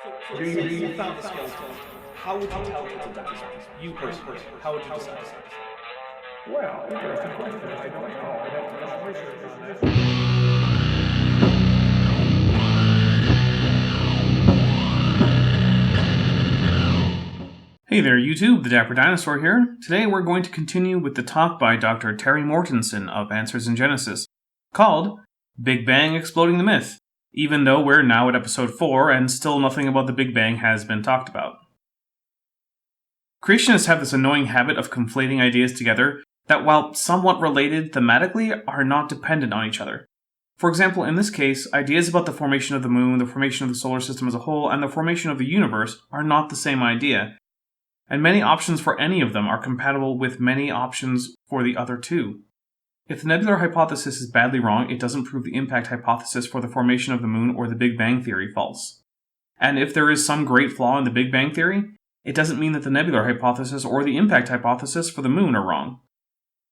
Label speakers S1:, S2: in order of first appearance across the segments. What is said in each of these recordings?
S1: You found the skeleton. How would you tell it's a dinosaur? You personally, how would you decide?
S2: Well, interesting question. I don't know. I'd have to do some research on this.
S3: Hey there YouTube, the Dapper Dinosaur here. Today we're going to continue with the talk by Dr. Terry Mortensen of Answers in Genesis, called Big Bang Exploding the Myth, even though we're now at episode 4 and still nothing about the Big Bang has been talked about. Creationists have this annoying habit of conflating ideas together that, while somewhat related thematically, are not dependent on each other. For example, in this case, ideas about the formation of the moon, the formation of the solar system as a whole, and the formation of the universe are not the same idea, and many options for any of them are compatible with many options for the other two. If the nebular hypothesis is badly wrong, it doesn't prove the impact hypothesis for the formation of the moon or the Big Bang theory false. And if there is some great flaw in the Big Bang theory, it doesn't mean that the nebular hypothesis or the impact hypothesis for the moon are wrong.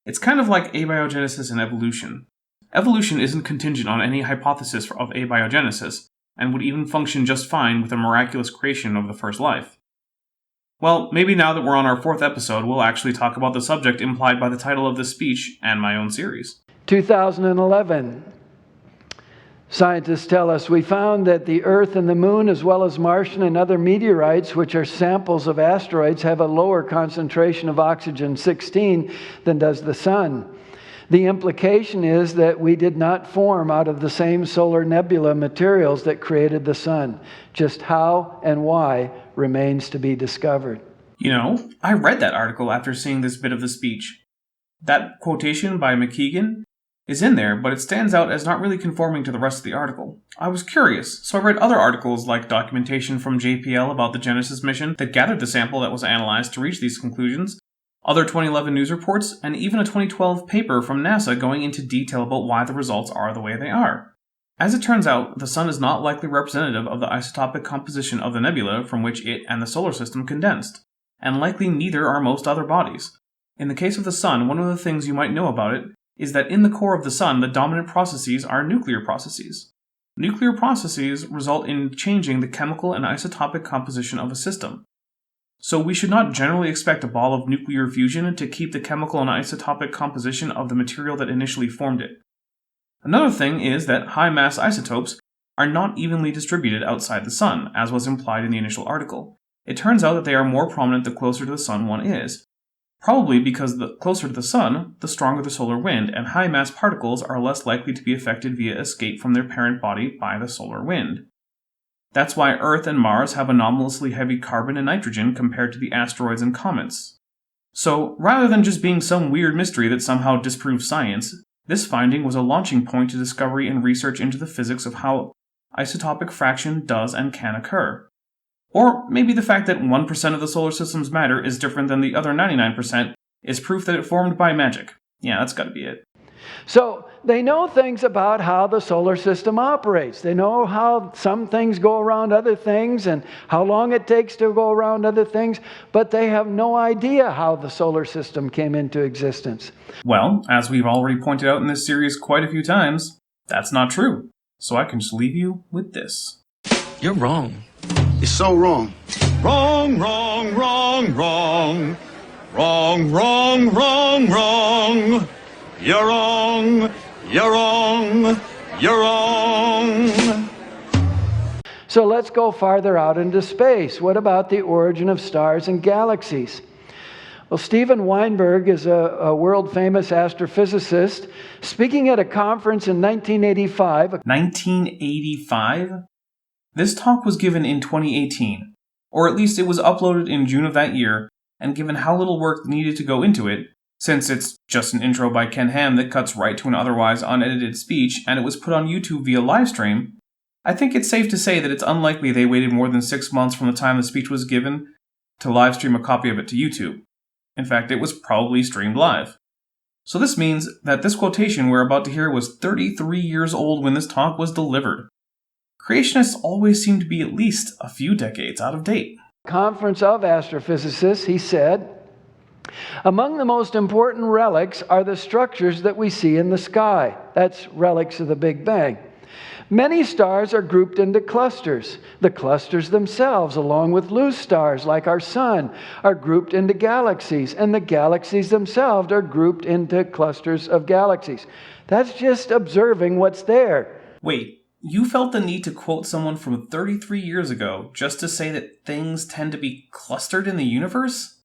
S3: It's kind of like abiogenesis and evolution. Evolution isn't contingent on any hypothesis of abiogenesis, and would even function just fine with a miraculous creation of the first life. Well, maybe now that we're on our 4th episode, we'll actually talk about the subject implied by the title of this speech and my own series.
S4: 2011. Scientists tell us we found that the Earth and the Moon, as well as Martian and other meteorites, which are samples of asteroids, have a lower concentration of oxygen-16 than does the Sun. The implication is that we did not form out of the same solar nebula materials that created the Sun. Just how and why remains to be discovered.
S3: You know, I read that article after seeing this bit of the speech. That quotation by McKeegan is in there, but it stands out as not really conforming to the rest of the article. I was curious, so I read other articles like documentation from JPL about the Genesis mission that gathered the sample that was analyzed to reach these conclusions, other 2011 news reports, and even a 2012 paper from NASA going into detail about why the results are the way they are. As it turns out, the Sun is not likely representative of the isotopic composition of the nebula from which it and the solar system condensed, and likely neither are most other bodies. In the case of the Sun, one of the things you might know about it is that in the core of the Sun, the dominant processes are nuclear processes. Nuclear processes result in changing the chemical and isotopic composition of a system. So we should not generally expect a ball of nuclear fusion to keep the chemical and isotopic composition of the material that initially formed it. Another thing is that high-mass isotopes are not evenly distributed outside the Sun, as was implied in the initial article. It turns out that they are more prominent the closer to the Sun one is. Probably because the closer to the Sun, the stronger the solar wind, and high-mass particles are less likely to be affected via escape from their parent body by the solar wind. That's why Earth and Mars have anomalously heavy carbon and nitrogen compared to the asteroids and comets. So, rather than just being some weird mystery that somehow disproves science, this finding was a launching point to discovery and research into the physics of how isotopic fraction does and can occur. Or maybe the fact that 1% of the solar system's matter is different than the other 99% is proof that it formed by magic. Yeah, that's gotta be it.
S4: So they know things about how the solar system operates. They know how some things go around other things and how long it takes to go around other things, but they have no idea how the solar system came into existence.
S3: Well, as we've already pointed out in this series quite a few times, that's not true. So I can just leave you with this.
S5: You're wrong.
S6: You're so wrong.
S5: Wrong, wrong, wrong, wrong. Wrong, wrong, wrong, wrong. You're wrong, you're wrong, you're wrong.
S4: So let's go farther out into space. What about the origin of stars and galaxies? Well, Steven Weinberg is a world-famous astrophysicist. Speaking at a conference in 1985...
S3: 1985? This talk was given in 2018, or at least it was uploaded in June of that year, and given how little work needed to go into it, since it's just an intro by Ken Ham that cuts right to an otherwise unedited speech, and it was put on YouTube via livestream, I think it's safe to say that it's unlikely they waited more than 6 months from the time the speech was given to livestream a copy of it to YouTube. In fact, it was probably streamed live. So this means that this quotation we're about to hear was 33 years old when this talk was delivered. Creationists always seem to be at least a few decades out of date.
S4: Conference of astrophysicists, he said, among the most important relics are the structures that we see in the sky. That's relics of the Big Bang. Many stars are grouped into clusters. The clusters themselves, along with loose stars like our sun, are grouped into galaxies, and the galaxies themselves are grouped into clusters of galaxies. That's just observing what's there.
S3: Wait, you felt the need to quote someone from 33 years ago just to say that things tend to be clustered in the universe?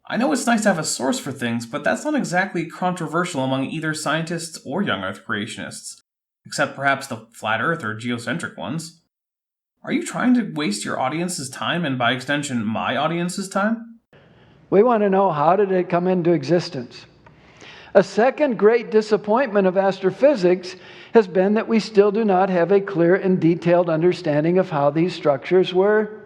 S3: I know it's nice to have a source for things, but that's not exactly controversial among either scientists or young Earth creationists, except perhaps the flat Earth or geocentric ones. Are you trying to waste your audience's time and by extension my audience's time?
S4: We want to know, how did it come into existence? A second great disappointment of astrophysics has been that we still do not have a clear and detailed understanding of how these structures were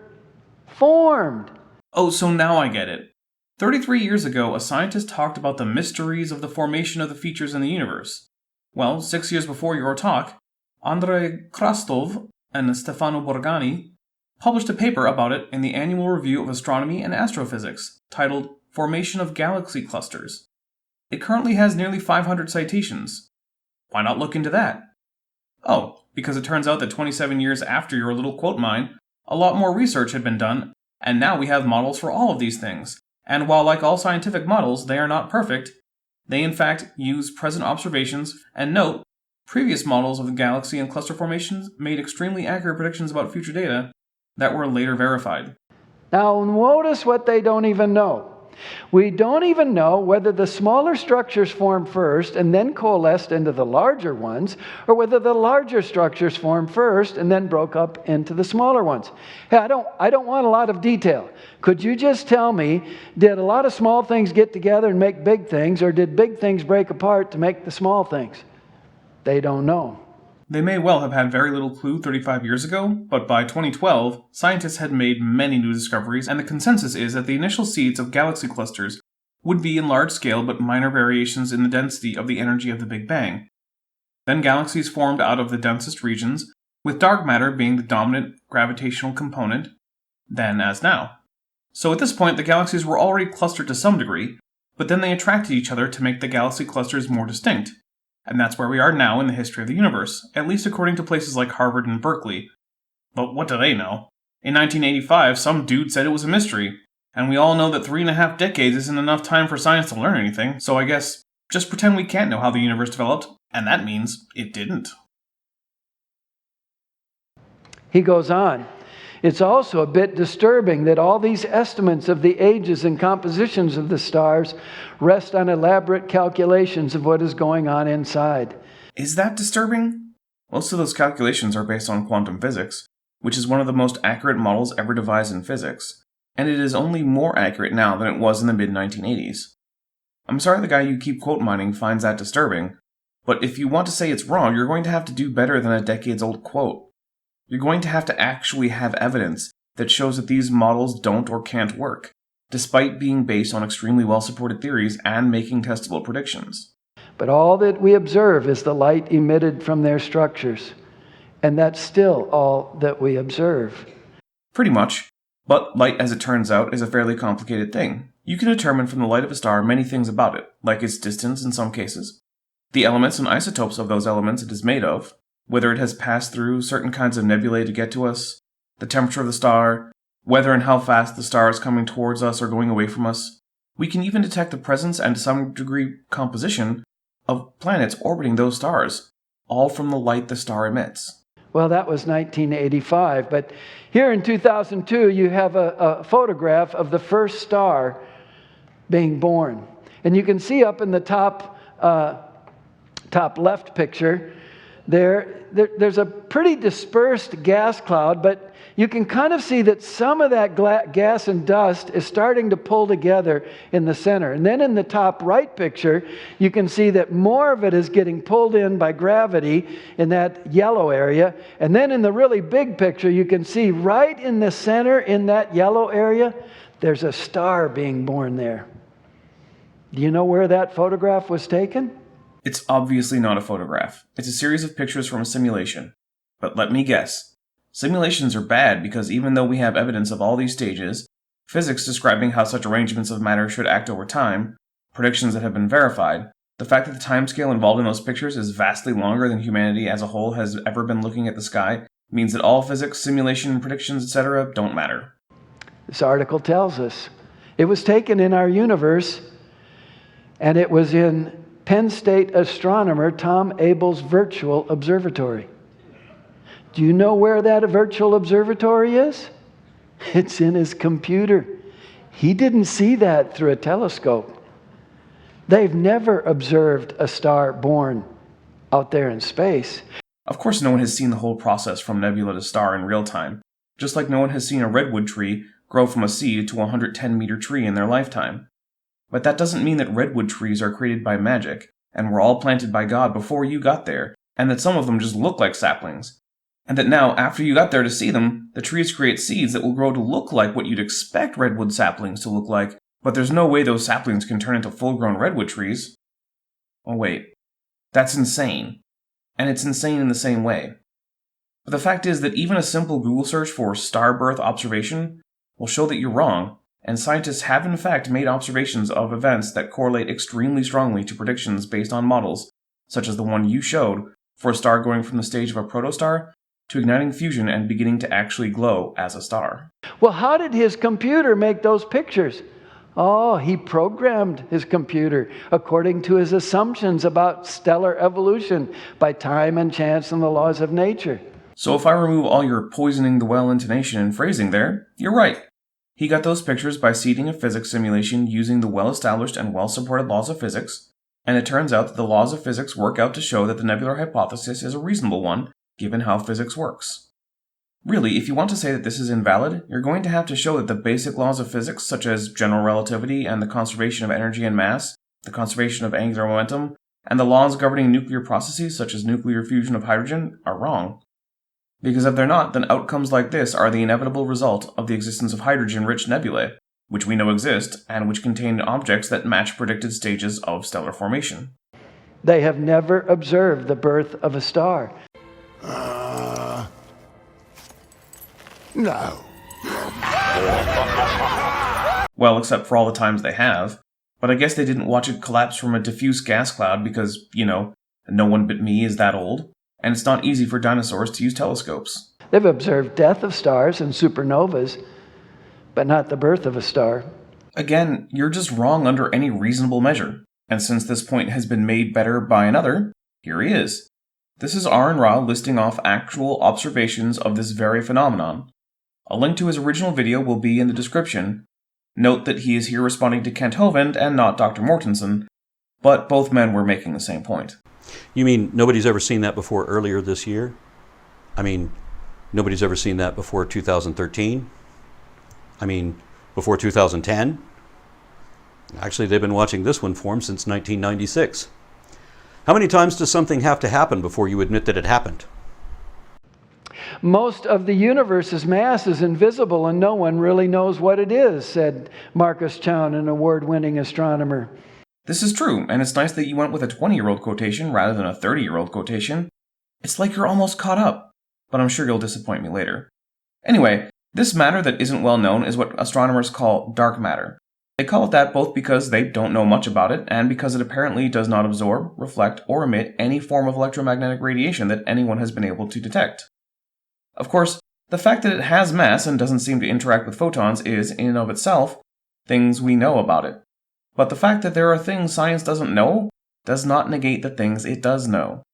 S4: formed.
S3: Oh, so now I get it. 33 years ago, a scientist talked about the mysteries of the formation of the features in the universe. Well, 6 years before your talk, Andrei Krastov and Stefano Borgani published a paper about it in the Annual Review of Astronomy and Astrophysics, titled Formation of Galaxy Clusters. It currently has nearly 500 citations. Why not look into that? Oh, because it turns out that 27 years after your little quote mine, a lot more research had been done, and now we have models for all of these things. And while like all scientific models, they are not perfect, they in fact use present observations, and note, previous models of the galaxy and cluster formations made extremely accurate predictions about future data that were later verified.
S4: Now notice what they don't even know. We don't even know whether the smaller structures formed first and then coalesced into the larger ones, or whether the larger structures formed first and then broke up into the smaller ones. Hey, I don't want a lot of detail. Could you just tell me, did a lot of small things get together and make big things, or did big things break apart to make the small things? They don't know.
S3: They may well have had very little clue 35 years ago, but by 2012, scientists had made many new discoveries, and the consensus is that the initial seeds of galaxy clusters would be in large scale but minor variations in the density of the energy of the Big Bang. Then galaxies formed out of the densest regions, with dark matter being the dominant gravitational component, then as now. So at this point, the galaxies were already clustered to some degree, but then they attracted each other to make the galaxy clusters more distinct. And that's where we are now in the history of the universe, at least according to places like Harvard and Berkeley. But what do they know? In 1985, some dude said it was a mystery, and we all know that 3.5 decades isn't enough time for science to learn anything, so I guess just pretend we can't know how the universe developed, and that means it didn't.
S4: He goes on. It's also a bit disturbing that all these estimates of the ages and compositions of the stars rest on elaborate calculations of what is going on inside.
S3: Is that disturbing? Most of those calculations are based on quantum physics, which is one of the most accurate models ever devised in physics, and it is only more accurate now than it was in the mid-1980s. I'm sorry the guy you keep quote mining finds that disturbing, but if you want to say it's wrong, you're going to have to do better than a decades-old quote. You're going to have to actually have evidence that shows that these models don't or can't work, despite being based on extremely well-supported theories and making testable predictions.
S4: But all that we observe is the light emitted from their structures, and that's still all that we observe.
S3: Pretty much, but light, as it turns out, is a fairly complicated thing. You can determine from the light of a star many things about it, like its distance in some cases, the elements and isotopes of those elements it is made of, whether it has passed through certain kinds of nebulae to get to us, the temperature of the star, whether and how fast the star is coming towards us or going away from us. We can even detect the presence and to some degree composition of planets orbiting those stars, all from the light the star emits.
S4: Well, that was 1985, but here in 2002 you have a photograph of the first star being born. And you can see up in the top left picture, there's a pretty dispersed gas cloud, but you can kind of see that some of that gas and dust is starting to pull together in the center. And then in the top right picture, you can see that more of it is getting pulled in by gravity in that yellow area. And then in the really big picture, you can see right in the center in that yellow area, there's a star being born there. Do you know where that photograph was taken?
S3: It's obviously not a photograph. It's a series of pictures from a simulation. But let me guess. Simulations are bad because even though we have evidence of all these stages, physics describing how such arrangements of matter should act over time, predictions that have been verified, The fact that the timescale involved in those pictures is vastly longer than humanity as a whole has ever been looking at the sky means that all physics, simulation, predictions, etc. don't matter.
S4: This article tells us it was taken in our universe, and it was in Penn State astronomer Tom Abel's virtual observatory. Do you know where that virtual observatory is? It's in his computer. He didn't see that through a telescope. They've never observed a star born out there in space.
S3: Of course, no one has seen the whole process from nebula to star in real time, just like no one has seen a redwood tree grow from a seed to a 110-meter tree in their lifetime. But that doesn't mean that redwood trees are created by magic, and were all planted by God before you got there, and that some of them just look like saplings. And that now, after you got there to see them, the trees create seeds that will grow to look like what you'd expect redwood saplings to look like, but there's no way those saplings can turn into full-grown redwood trees. Oh wait, that's insane. And it's insane in the same way. But the fact is that even a simple Google search for star birth observation will show that you're wrong, and scientists have in fact made observations of events that correlate extremely strongly to predictions based on models, such as the one you showed, for a star going from the stage of a protostar to igniting fusion and beginning to actually glow as a star.
S4: Well, how did his computer make those pictures? Oh, he programmed his computer according to his assumptions about stellar evolution by time and chance and the laws of nature.
S3: So if I remove all your poisoning the well intonation and phrasing there, you're right. He got those pictures by seeding a physics simulation using the well-established and well-supported laws of physics, and it turns out that the laws of physics work out to show that the nebular hypothesis is a reasonable one, given how physics works. Really, if you want to say that this is invalid, you're going to have to show that the basic laws of physics, such as general relativity and the conservation of energy and mass, the conservation of angular momentum, and the laws governing nuclear processes, such as nuclear fusion of hydrogen, are wrong. Because if they're not, then outcomes like this are the inevitable result of the existence of hydrogen-rich nebulae, which we know exist, and which contain objects that match predicted stages of stellar formation.
S4: They have never observed the birth of a star.
S5: No.
S3: Well, except for all the times they have. But I guess they didn't watch it collapse from a diffuse gas cloud because, no one but me is that old, and it's not easy for dinosaurs to use telescopes.
S4: They've observed death of stars and supernovas, but not the birth of a star.
S3: Again, you're just wrong under any reasonable measure, and since this point has been made better by another, here he is. This is Aaron Ra listing off actual observations of this very phenomenon. A link to his original video will be in the description. Note that he is here responding to Kent Hovind and not Dr. Mortensen, but both men were making the same point.
S6: You mean nobody's ever seen that before earlier this year? I mean, nobody's ever seen that before 2013? I mean, before 2010? Actually, they've been watching this one form since 1996. How many times does something have to happen before you admit that it happened?
S4: Most of the universe's mass is invisible and no one really knows what it is, said Marcus Chown, an award-winning astronomer.
S3: This is true, and it's nice that you went with a 20-year-old quotation rather than a 30-year-old quotation. It's like you're almost caught up, but I'm sure you'll disappoint me later. Anyway, this matter that isn't well known is what astronomers call dark matter. They call it that both because they don't know much about it, and because it apparently does not absorb, reflect, or emit any form of electromagnetic radiation that anyone has been able to detect. Of course, the fact that it has mass and doesn't seem to interact with photons is, in and of itself, things we know about it. But the fact that there are things science doesn't know does not negate the things it does know.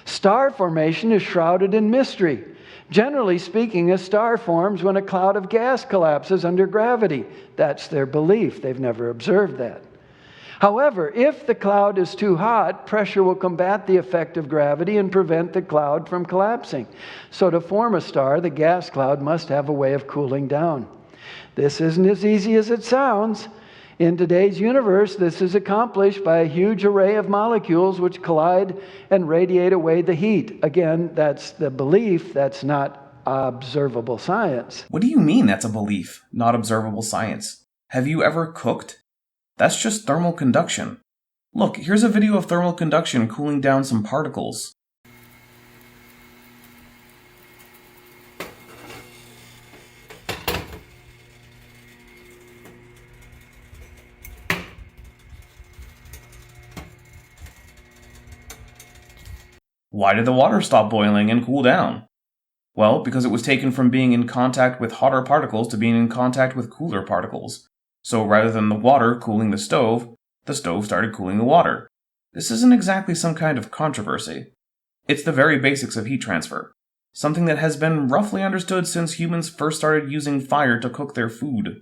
S4: Star formation is shrouded in mystery. Generally speaking, a star forms when a cloud of gas collapses under gravity. That's their belief. They've never observed that. However, if the cloud is too hot, pressure will combat the effect of gravity and prevent the cloud from collapsing. So to form a star, the gas cloud must have a way of cooling down. This isn't as easy as it sounds. In today's universe, this is accomplished by a huge array of molecules which collide and radiate away the heat. Again, that's the belief, that's not observable science.
S3: What do you mean that's a belief, not observable science? Have you ever cooked? That's just thermal conduction. Look, here's a video of thermal conduction cooling down some particles. Why did the water stop boiling and cool down? Well, because it was taken from being in contact with hotter particles to being in contact with cooler particles. So rather than the water cooling the stove started cooling the water. This isn't exactly some kind of controversy. It's the very basics of heat transfer, something that has been roughly understood since humans first started using fire to cook their food.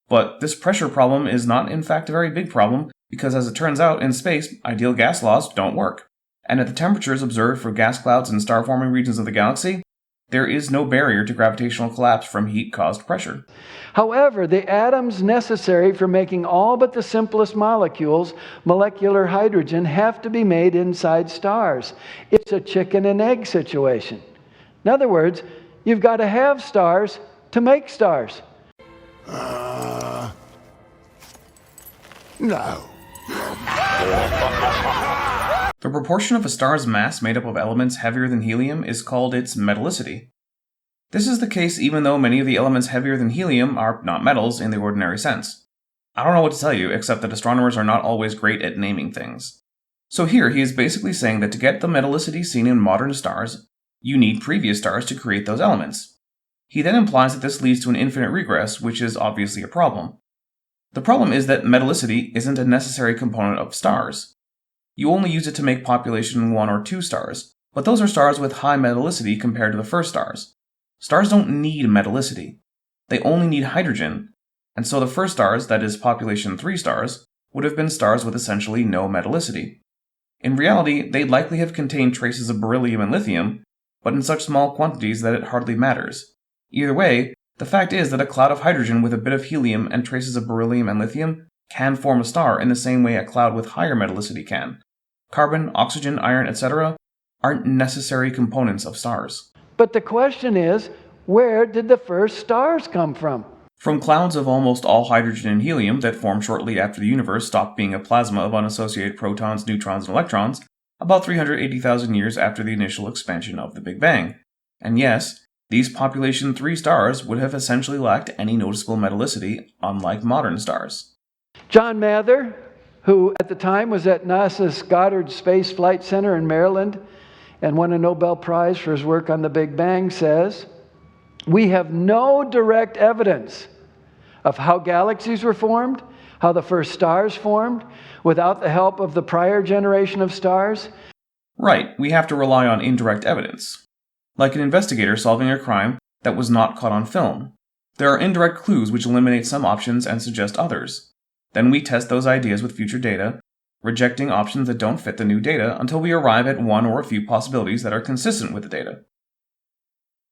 S3: But this pressure problem is not in fact a very big problem, because as it turns out, in space, ideal gas laws don't work. And at the temperatures observed for gas clouds and star-forming regions of the galaxy, there is no barrier to gravitational collapse from heat-caused pressure.
S4: However, the atoms necessary for making all but the simplest molecules, molecular hydrogen, have to be made inside stars. It's a chicken and egg situation. In other words, you've got to have stars to make stars.
S5: No.
S3: The proportion of a star's mass made up of elements heavier than helium is called its metallicity. This is the case even though many of the elements heavier than helium are not metals in the ordinary sense. I don't know what to tell you, except that astronomers are not always great at naming things. So here he is basically saying that to get the metallicity seen in modern stars, you need previous stars to create those elements. He then implies that this leads to an infinite regress, which is obviously a problem. The problem is that metallicity isn't a necessary component of stars. You only use it to make population 1 or 2 stars, but those are stars with high metallicity compared to the first stars. Stars don't need metallicity. They only need hydrogen, and so the first stars, that is population 3 stars, would have been stars with essentially no metallicity. In reality, they'd likely have contained traces of beryllium and lithium, but in such small quantities that it hardly matters. Either way, the fact is that a cloud of hydrogen with a bit of helium and traces of beryllium and lithium can form a star in the same way a cloud with higher metallicity can. Carbon, oxygen, iron, etc. aren't necessary components of stars.
S4: But the question is, where did the first stars come from?
S3: From clouds of almost all hydrogen and helium that formed shortly after the universe stopped being a plasma of unassociated protons, neutrons, and electrons, about 380,000 years after the initial expansion of the Big Bang. And yes, these population 3 stars would have essentially lacked any noticeable metallicity, unlike modern stars.
S4: John Mather, who at the time was at NASA's Goddard Space Flight Center in Maryland and won a Nobel Prize for his work on the Big Bang, says, "We have no direct evidence of how galaxies were formed, how the first stars formed, without the help of the prior generation of stars."
S3: Right, we have to rely on indirect evidence. Like an investigator solving a crime that was not caught on film. There are indirect clues which eliminate some options and suggest others. Then we test those ideas with future data, rejecting options that don't fit the new data until we arrive at one or a few possibilities that are consistent with the data.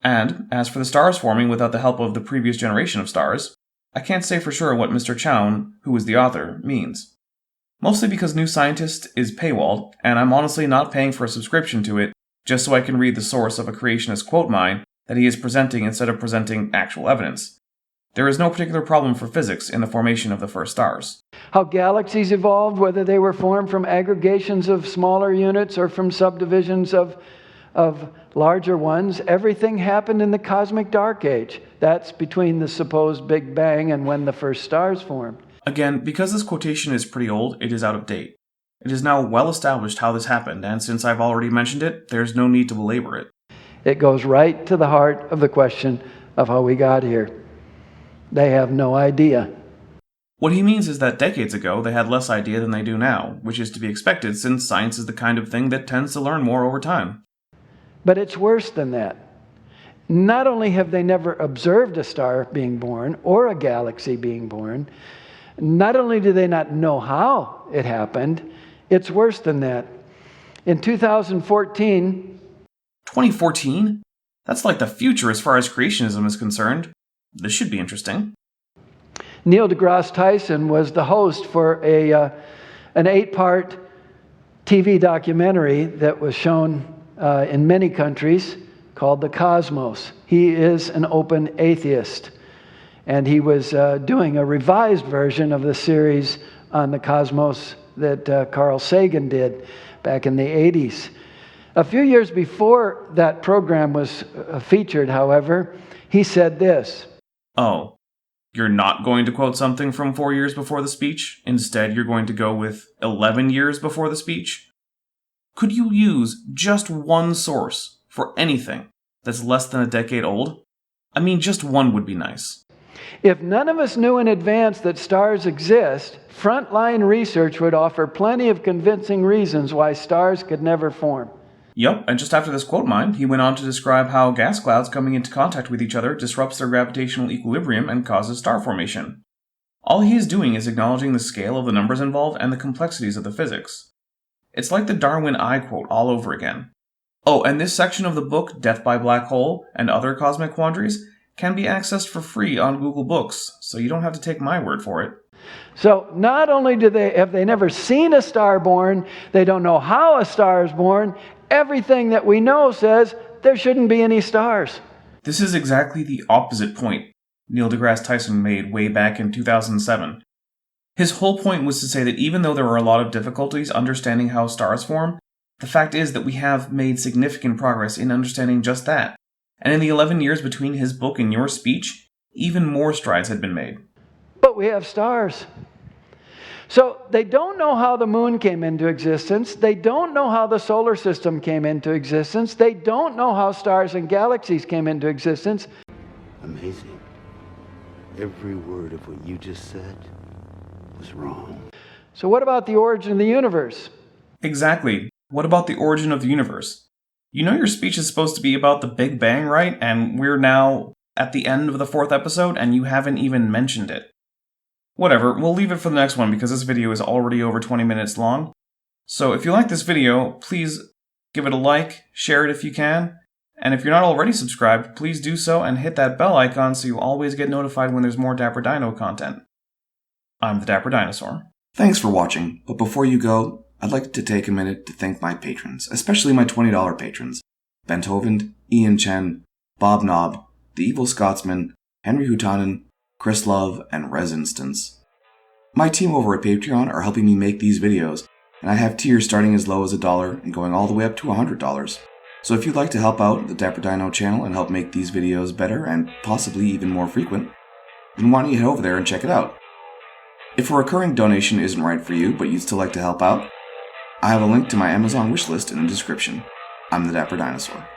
S3: And, as for the stars forming without the help of the previous generation of stars, I can't say for sure what Mr. Chown, who is the author, means. Mostly because New Scientist is paywalled, and I'm honestly not paying for a subscription to it just so I can read the source of a creationist quote mine that he is presenting instead of presenting actual evidence. There is no particular problem for physics in the formation of the first stars.
S4: How galaxies evolved, whether they were formed from aggregations of smaller units or from subdivisions of larger ones, everything happened in the cosmic dark age. That's between the supposed Big Bang and when the first stars formed.
S3: Again, because this quotation is pretty old, it is out of date. It is now well established how this happened, and since I've already mentioned it, there's no need to belabor it.
S4: It goes right to the heart of the question of how we got here. They have no idea.
S3: What he means is that decades ago they had less idea than they do now, which is to be expected since science is the kind of thing that tends to learn more over time.
S4: But it's worse than that. Not only have they never observed a star being born or a galaxy being born, not only do they not know how it happened, it's worse than that. In 2014...
S3: 2014? That's like the future as far as creationism is concerned. This should be interesting.
S4: Neil deGrasse Tyson was the host for an 8-part TV documentary that was shown in many countries called The Cosmos. He is an open atheist, and he was doing a revised version of the series on the cosmos that Carl Sagan did back in the 80s. A few years before that program was featured, however, he said this.
S3: Oh, you're not going to quote something from 4 years before the speech? Instead, you're going to go with 11 years before the speech? Could you use just one source for anything that's less than a decade old? I mean, just one would be nice.
S4: If none of us knew in advance that stars exist, frontline research would offer plenty of convincing reasons why stars could never form.
S3: Yup, and just after this quote mine, he went on to describe how gas clouds coming into contact with each other disrupts their gravitational equilibrium and causes star formation. All he is doing is acknowledging the scale of the numbers involved and the complexities of the physics. It's like the Darwin I quote all over again. Oh, and this section of the book, Death by Black Hole and Other Cosmic Quandaries, can be accessed for free on Google Books, so you don't have to take my word for it.
S4: So not only have they never seen a star born, they don't know how a star is born, everything that we know says there shouldn't be any stars.
S3: This is exactly the opposite point Neil deGrasse Tyson made way back in 2007. His whole point was to say that even though there are a lot of difficulties understanding how stars form, the fact is that we have made significant progress in understanding just that. And in the 11 years between his book and your speech, even more strides had been made.
S4: But we have stars. So they don't know how the moon came into existence. They don't know how the solar system came into existence. They don't know how stars and galaxies came into existence.
S7: Amazing. Every word of what you just said was wrong.
S4: So what about the origin of the universe?
S3: Exactly. What about the origin of the universe? You know your speech is supposed to be about the Big Bang, right? And we're now at the end of the 4th episode, and you haven't even mentioned it. Whatever, we'll leave it for the next one because this video is already over 20 minutes long. So if you like this video, please give it a like, share it if you can, and if you're not already subscribed, please do so and hit that bell icon so you always get notified when there's more Dapper Dino content. I'm the Dapper Dinosaur. Thanks for watching, but before you go, I'd like to take a minute to thank my patrons, especially my $20 patrons. Bent Hovind, Ian Chen, Bob Knob, The Evil Scotsman, Henry Hutanen, Chris Love, and Res Instance. My team over at Patreon are helping me make these videos, and I have tiers starting as low as $1 and going all the way up to $100. So if you'd like to help out the Dapper Dino channel and help make these videos better and possibly even more frequent, then why don't you head over there and check it out. If a recurring donation isn't right for you, but you'd still like to help out, I have a link to my Amazon wishlist in the description. I'm the Dapper Dinosaur.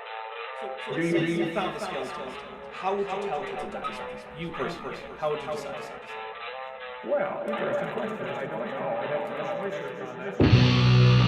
S1: So you found the skeleton. How would you tell it's a dinosaur? You personally, how would you decide?
S2: Well, interesting question. I don't know. I'd have to do some research on that.